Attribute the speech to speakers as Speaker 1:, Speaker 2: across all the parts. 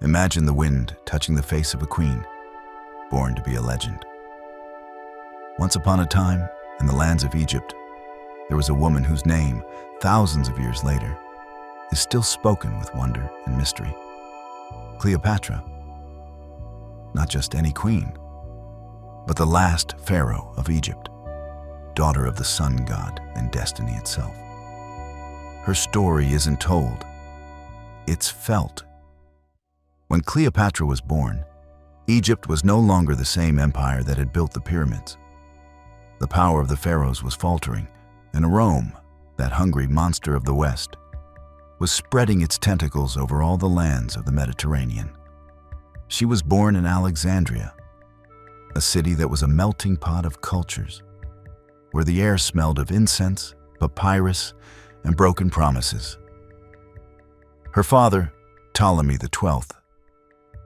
Speaker 1: Imagine the wind touching the face of a queen, born to be a legend. Once upon a time, in the lands of Egypt, there was a woman whose name, thousands of years later, is still spoken with wonder and mystery. Cleopatra. Not just any queen, but the last pharaoh of Egypt, daughter of the sun god and destiny itself. Her story isn't told, it's felt. When Cleopatra was born, Egypt was no longer the same empire that had built the pyramids. The power of the pharaohs was faltering, and Rome, that hungry monster of the West, was spreading its tentacles over all the lands of the Mediterranean. She was born in Alexandria, a city that was a melting pot of cultures, where the air smelled of incense, papyrus, and broken promises. Her father, Ptolemy XII,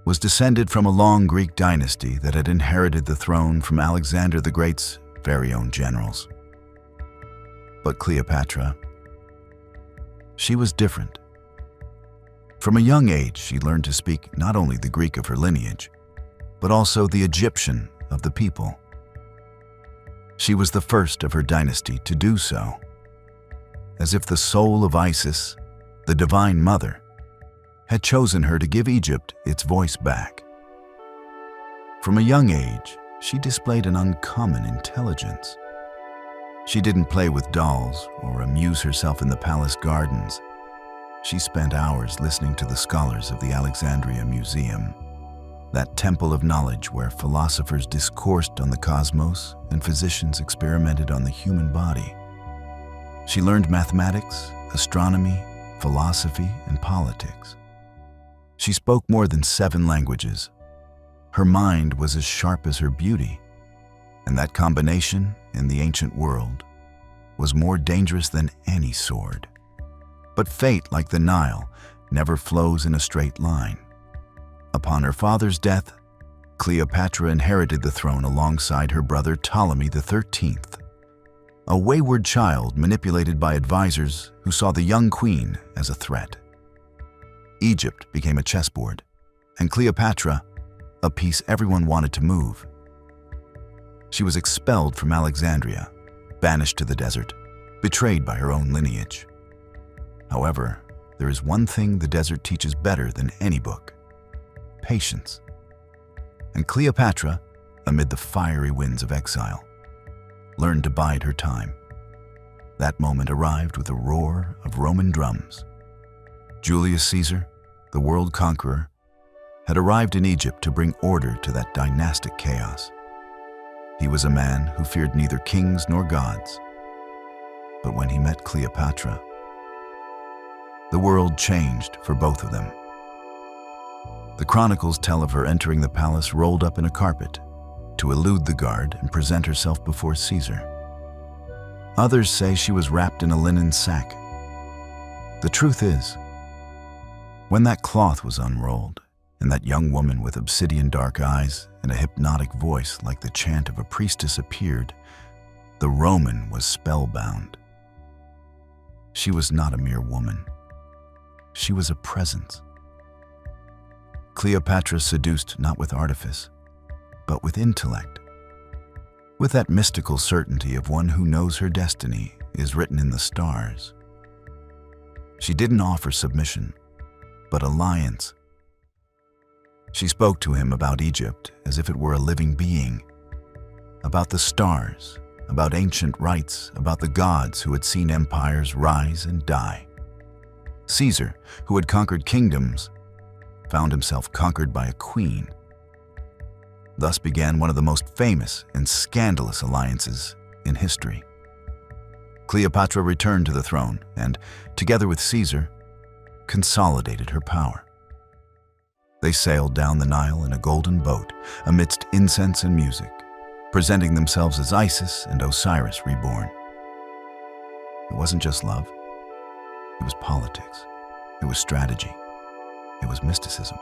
Speaker 1: was descended from a long Greek dynasty that had inherited the throne from Alexander the Great's very own generals. But Cleopatra, she was different. From a young age, she learned to speak not only the Greek of her lineage, but also the Egyptian of the people. She was the first of her dynasty to do so, as if the soul of Isis, the Divine Mother, had chosen her to give Egypt its voice back. From a young age, she displayed an uncommon intelligence. She didn't play with dolls or amuse herself in the palace gardens. She spent hours listening to the scholars of the Alexandria Museum, that temple of knowledge where philosophers discoursed on the cosmos and physicians experimented on the human body. She learned mathematics, astronomy, philosophy, and politics. She spoke more than 7 languages. Her mind was as sharp as her beauty, and that combination in the ancient world was more dangerous than any sword. But fate, like the Nile, never flows in a straight line. Upon her father's death, Cleopatra inherited the throne alongside her brother Ptolemy XIII, a wayward child manipulated by advisors who saw the young queen as a threat. Egypt became a chessboard, and Cleopatra, a piece everyone wanted to move. She was expelled from Alexandria, banished to the desert, betrayed by her own lineage. However, there is one thing the desert teaches better than any book: patience. And Cleopatra, amid the fiery winds of exile, learned to bide her time. That moment arrived with a roar of Roman drums. Julius Caesar, the world conqueror, had arrived in Egypt to bring order to that dynastic chaos. He was a man who feared neither kings nor gods. But when he met Cleopatra, the world changed for both of them. The chronicles tell of her entering the palace rolled up in a carpet to elude the guard and present herself before Caesar. Others say she was wrapped in a linen sack. The truth is, when that cloth was unrolled, and that young woman with obsidian dark eyes and a hypnotic voice like the chant of a priestess appeared, the Roman was spellbound. She was not a mere woman. She was a presence. Cleopatra seduced not with artifice, but with intellect, with that mystical certainty of one who knows her destiny is written in the stars. She didn't offer submission, but alliance. She spoke to him about Egypt as if it were a living being, about the stars, about ancient rites, about the gods who had seen empires rise and die. Caesar, who had conquered kingdoms, found himself conquered by a queen. Thus began one of the most famous and scandalous alliances in history. Cleopatra returned to the throne and, together with Caesar, consolidated her power. They sailed down the Nile in a golden boat amidst incense and music, presenting themselves as Isis and Osiris reborn. It wasn't just love. It was politics. It was strategy. It was mysticism.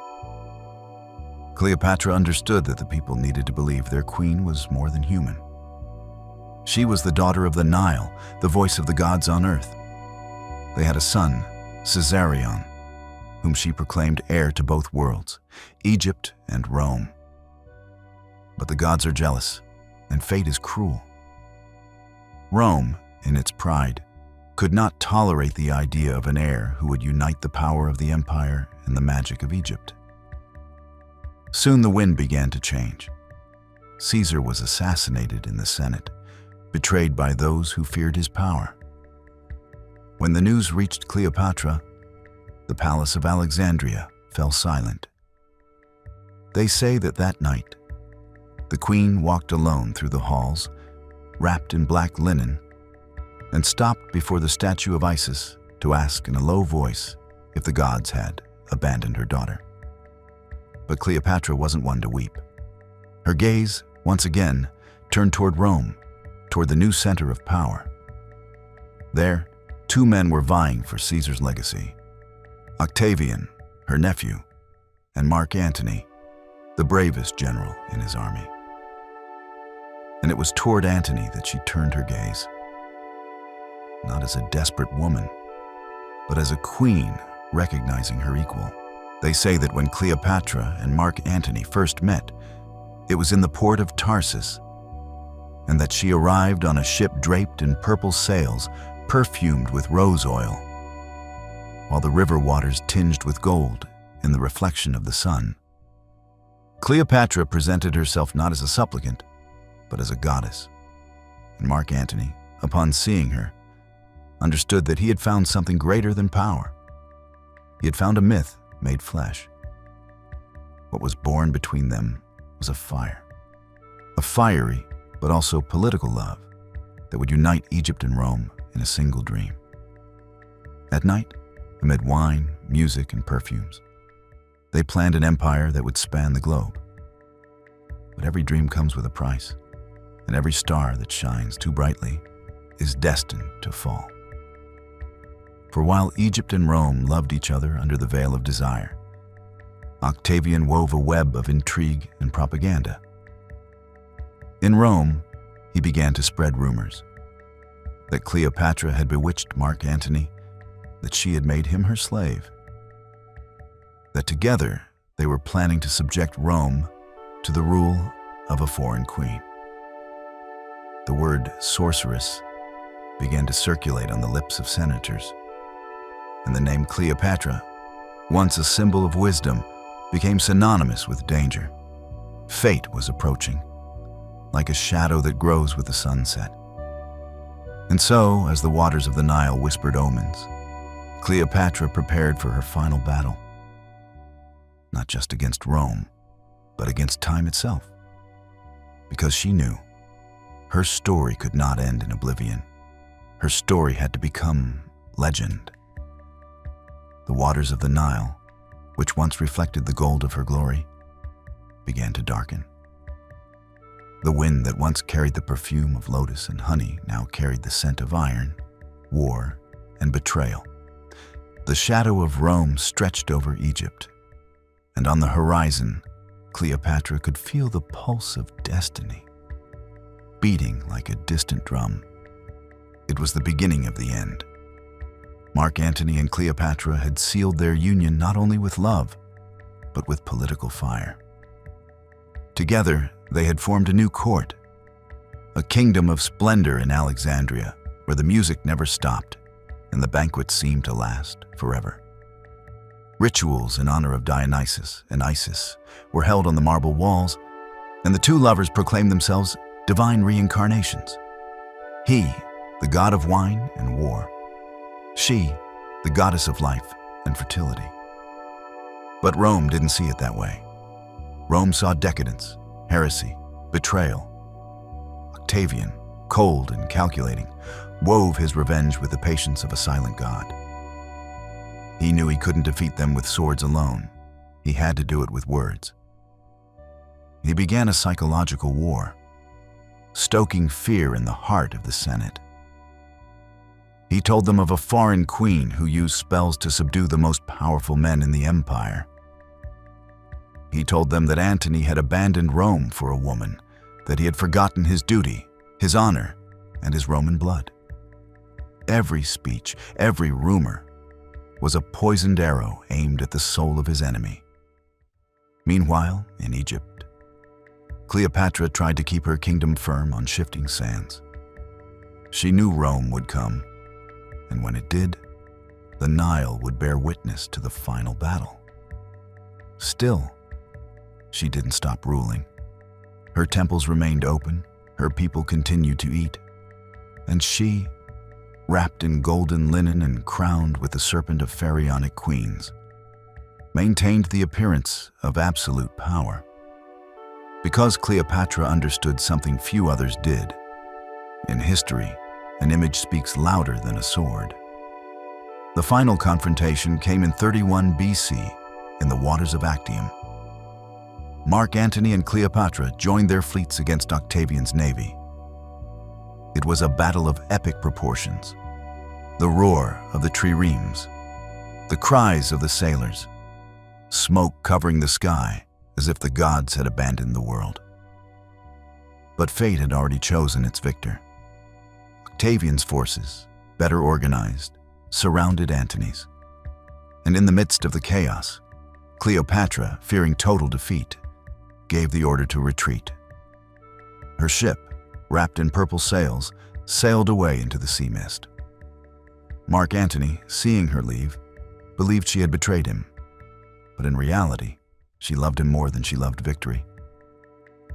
Speaker 1: Cleopatra understood that the people needed to believe their queen was more than human. She was the daughter of the Nile, the voice of the gods on earth. They had a son, Caesarion, whom she proclaimed heir to both worlds, Egypt and Rome. But the gods are jealous, and fate is cruel. Rome, in its pride, could not tolerate the idea of an heir who would unite the power of the empire and the magic of Egypt. Soon the wind began to change. Caesar was assassinated in the Senate, betrayed by those who feared his power. When the news reached Cleopatra, the palace of Alexandria fell silent. They say that that night, the queen walked alone through the halls, wrapped in black linen, and stopped before the statue of Isis to ask in a low voice if the gods had abandoned her daughter. But Cleopatra wasn't one to weep. Her gaze, once again, turned toward Rome, toward the new center of power. There, two men were vying for Caesar's legacy: Octavian, her nephew, and Mark Antony, the bravest general in his army. And it was toward Antony that she turned her gaze. Not as a desperate woman, but as a queen recognizing her equal. They say that when Cleopatra and Mark Antony first met, it was in the port of Tarsus, and that she arrived on a ship draped in purple sails, perfumed with rose oil, while the river waters tinged with gold in the reflection of the sun. Cleopatra presented herself not as a supplicant, but as a goddess, and Mark Antony, upon seeing her, understood that he had found something greater than power. He had found a myth made flesh. What was born between them was a fire, a fiery but also political love that would unite Egypt and Rome in a single dream. At night, amid wine, music, and perfumes, they planned an empire that would span the globe. But every dream comes with a price, and every star that shines too brightly is destined to fall. For while Egypt and Rome loved each other under the veil of desire, Octavian wove a web of intrigue and propaganda. In Rome, he began to spread rumors that Cleopatra had bewitched Mark Antony, that she had made him her slave, that together they were planning to subject Rome to the rule of a foreign queen. The word sorceress began to circulate on the lips of senators, and the name Cleopatra, once a symbol of wisdom, became synonymous with danger. Fate was approaching, like a shadow that grows with the sunset. And so, as the waters of the Nile whispered omens, Cleopatra prepared for her final battle, not just against Rome, but against time itself, because she knew her story could not end in oblivion. Her story had to become legend. The waters of the Nile, which once reflected the gold of her glory, began to darken. The wind that once carried the perfume of lotus and honey now carried the scent of iron, war, and betrayal. The shadow of Rome stretched over Egypt, and on the horizon, Cleopatra could feel the pulse of destiny, beating like a distant drum. It was the beginning of the end. Mark Antony and Cleopatra had sealed their union not only with love, but with political fire. Together, they had formed a new court, a kingdom of splendor in Alexandria, where the music never stopped and the banquets seemed to last forever. Rituals in honor of Dionysus and Isis were held on the marble walls, and the two lovers proclaimed themselves divine reincarnations. He, the god of wine and war; she, the goddess of life and fertility. But Rome didn't see it that way. Rome saw decadence, heresy, betrayal. Octavian, cold and calculating, wove his revenge with the patience of a silent god. He knew he couldn't defeat them with swords alone. He had to do it with words. He began a psychological war, stoking fear in the heart of the Senate. He told them of a foreign queen who used spells to subdue the most powerful men in the empire. He told them that Antony had abandoned Rome for a woman, that he had forgotten his duty, his honor, and his Roman blood. Every speech, every rumor was a poisoned arrow aimed at the soul of his enemy. Meanwhile, in Egypt, Cleopatra tried to keep her kingdom firm on shifting sands. She knew Rome would come, and when it did, the Nile would bear witness to the final battle. Still, she didn't stop ruling. Her temples remained open, her people continued to eat, and she, wrapped in golden linen and crowned with the serpent of pharaonic queens, maintained the appearance of absolute power. Because Cleopatra understood something few others did, in history, an image speaks louder than a sword. The final confrontation came in 31 BC in the waters of Actium. Mark Antony and Cleopatra joined their fleets against Octavian's navy. It was a battle of epic proportions. The roar of the triremes, the cries of the sailors, smoke covering the sky as if the gods had abandoned the world. But fate had already chosen its victor. Octavian's forces, better organized, surrounded Antony's. And in the midst of the chaos, Cleopatra, fearing total defeat, gave the order to retreat. Her ship, wrapped in purple sails, sailed away into the sea mist. Mark Antony, seeing her leave, believed she had betrayed him. But in reality, she loved him more than she loved victory.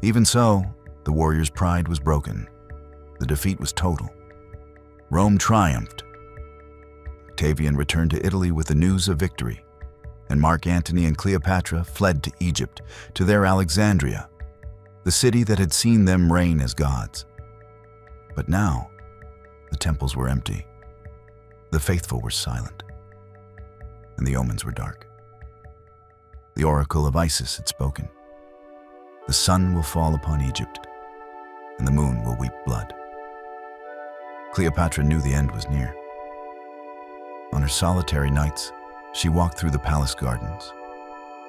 Speaker 1: Even so, the warrior's pride was broken. The defeat was total. Rome triumphed. Octavian returned to Italy with the news of victory, and Mark Antony and Cleopatra fled to Egypt, to their Alexandria, the city that had seen them reign as gods. But now, the temples were empty, the faithful were silent, and the omens were dark. The oracle of Isis had spoken. The sun will fall upon Egypt, and the moon will weep blood. Cleopatra knew the end was near. On her solitary nights, she walked through the palace gardens,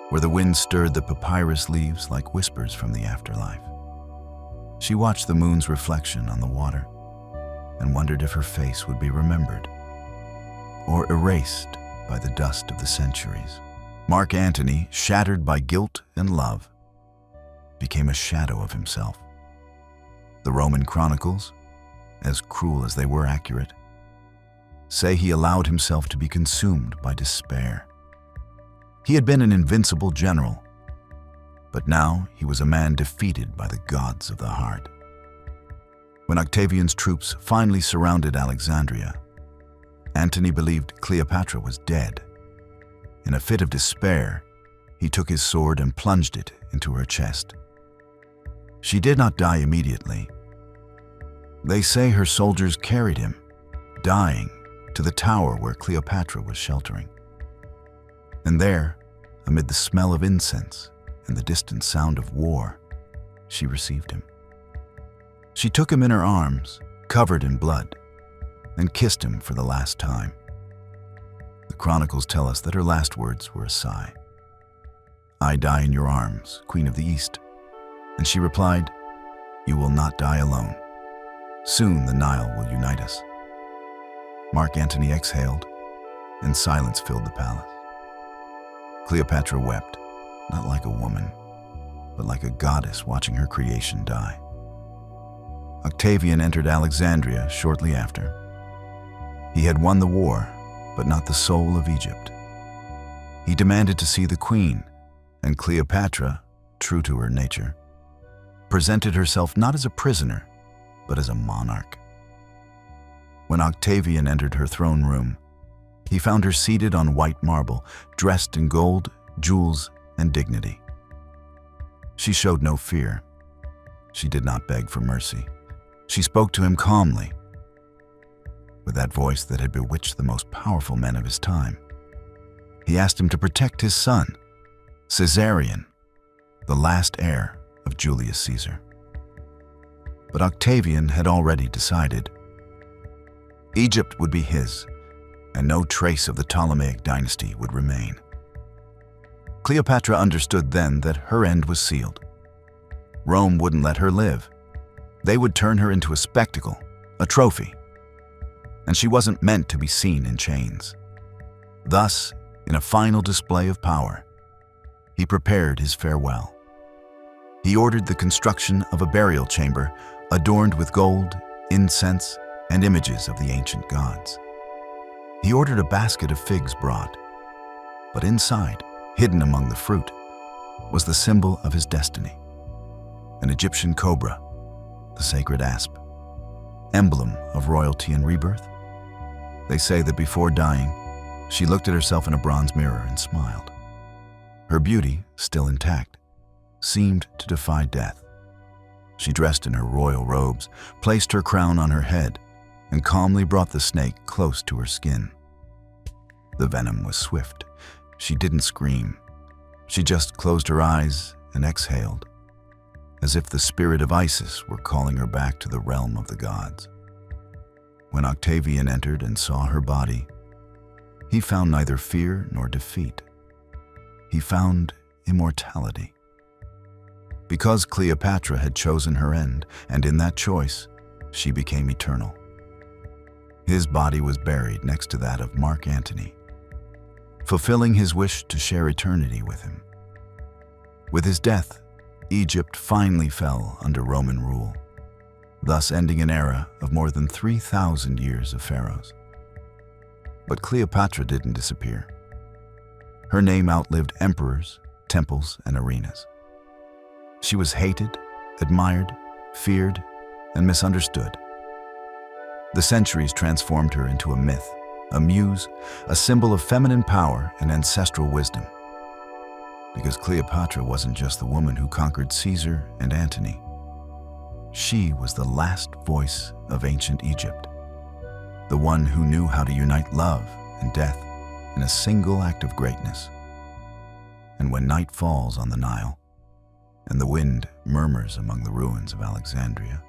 Speaker 1: where the wind stirred the papyrus leaves like whispers from the afterlife. She watched the moon's reflection on the water and wondered if her face would be remembered or erased by the dust of the centuries. Mark Antony, shattered by guilt and love, became a shadow of himself. The Roman chronicles, as cruel as they were accurate, say he allowed himself to be consumed by despair. He had been an invincible general, but now he was a man defeated by the gods of the heart. When Octavian's troops finally surrounded Alexandria, Antony believed Cleopatra was dead. In a fit of despair, he took his sword and plunged it into her chest. She did not die immediately. They say her soldiers carried him, dying, to the tower where Cleopatra was sheltering. And there, amid the smell of incense and the distant sound of war, she received him. She took him in her arms, covered in blood, and kissed him for the last time. The chronicles tell us that her last words were a sigh. "I die in your arms, Queen of the East." And she replied, "You will not die alone. Soon the Nile will unite us." Mark Antony exhaled, and silence filled the palace. Cleopatra wept, not like a woman, but like a goddess watching her creation die. Octavian entered Alexandria shortly after. He had won the war, but not the soul of Egypt. He demanded to see the queen, and Cleopatra, true to her nature, presented herself not as a prisoner, but as a monarch. When Octavian entered her throne room, he found her seated on white marble, dressed in gold, jewels, and dignity. She showed no fear. She did not beg for mercy. She spoke to him calmly, with that voice that had bewitched the most powerful men of his time. He asked him to protect his son, Caesarion, the last heir of Julius Caesar. But Octavian had already decided. Egypt would be his, and no trace of the Ptolemaic dynasty would remain. Cleopatra understood then that her end was sealed. Rome wouldn't let her live. They would turn her into a spectacle, a trophy. And she wasn't meant to be seen in chains. Thus, in a final display of power, he prepared his farewell. He ordered the construction of a burial chamber adorned with gold, incense, and images of the ancient gods. He ordered a basket of figs brought, but inside, hidden among the fruit, was the symbol of his destiny, an Egyptian cobra, the sacred asp, emblem of royalty and rebirth. They say that before dying, she looked at herself in a bronze mirror and smiled. Her beauty, still intact, seemed to defy death. She dressed in her royal robes, placed her crown on her head, and calmly brought the snake close to her skin. The venom was swift. She didn't scream. She just closed her eyes and exhaled, as if the spirit of Isis were calling her back to the realm of the gods. When Octavian entered and saw her body, he found neither fear nor defeat. He found immortality. Because Cleopatra had chosen her end, and in that choice, she became eternal. His body was buried next to that of Mark Antony, fulfilling his wish to share eternity with him. With his death, Egypt finally fell under Roman rule, thus ending an era of more than 3,000 years of pharaohs. But Cleopatra didn't disappear. Her name outlived emperors, temples, and arenas. She was hated, admired, feared, and misunderstood. The centuries transformed her into a myth, a muse, a symbol of feminine power and ancestral wisdom. Because Cleopatra wasn't just the woman who conquered Caesar and Antony. She was the last voice of ancient Egypt, the one who knew how to unite love and death in a single act of greatness. And when night falls on the Nile, and the wind murmurs among the ruins of Alexandria,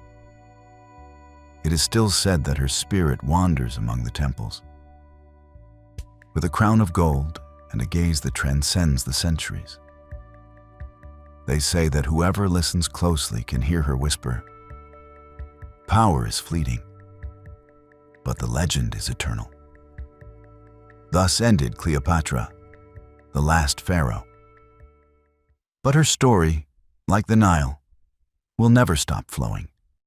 Speaker 1: it is still said that her spirit wanders among the temples. With a crown of gold and a gaze that transcends the centuries. They say that whoever listens closely can hear her whisper, "Power is fleeting, but the legend is eternal." Thus ended Cleopatra, the last pharaoh. But her story, like the Nile, will never stop flowing.